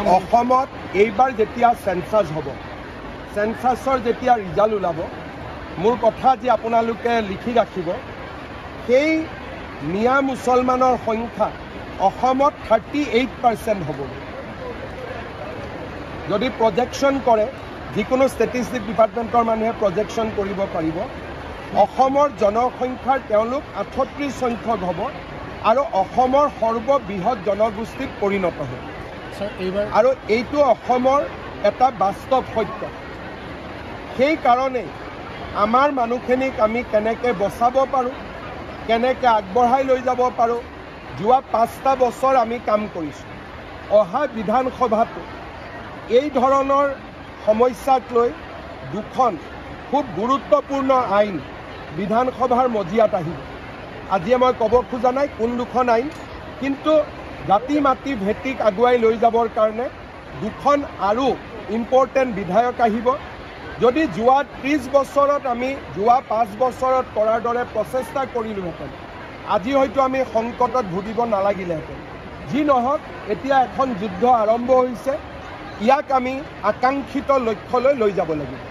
অসমত এইবাৰ যেতিয়া সেন্সাস হ'ব সেন্সাসৰ যেতিয়া ৰিজাল্ট ওলাব মোৰ কথা আজি আপোনালোকে লিখি ৰাখিব সেই মিয়া মুছলমানৰ সংখ্যা অসমত 38% হ'ব যদি প্ৰজেকশ্যন কৰে যিকোনো ষ্টেটিষ্টিক ডিপাৰ্টমেণ্টৰ মানুহে প্ৰজেকশ্যন কৰিব পাৰিব অসমৰ জনসংখ্যাৰ তেওঁলোক 38 সংখ্যক হ'ব আৰু অসমৰ সৰ্ববৃহৎ জনগোষ্ঠীত পৰিণত হ'ব আৰু এইটো অসমৰ এটা বাস্তৱ সত্য সেই কাৰণে আমাৰ মানুহখিনিক আমি কেনেকৈ বচাব পাৰোঁ কেনেকৈ আগবঢ়াই লৈ যাব পাৰোঁ যোৱা 5টা বছৰ আমি কাম কৰিছোঁ অহা বিধানসভাটো এই ধৰণৰ সমস্যাক লৈ দুখন খুব গুৰুত্বপূৰ্ণ আইন বিধানসভাৰ মজিয়াত আহিব আজিয়ে মই ক'ব খোজা নাই কোন দুখন আইন কিন্তু জাতি মাটি ভেটিক আগুৱাই লৈ যাবৰ কাৰণে দুখন আৰু ইম্পৰ্টেণ্ট বিধায়ক আহিব যদি যোৱা 30 বছৰত আমি যোৱা 5 বছৰত কৰাৰ দৰে প্ৰচেষ্টা কৰিলোহেঁতেন আজি হয়তো আমি সংকটত ভুগিব নালাগিলেহেঁতেন যি নহওক এতিয়া এখন যুদ্ধ আৰম্ভ হৈছে ইয়াক আমি আকাংক্ষিত লক্ষ্যলৈ লৈ যাব লাগিব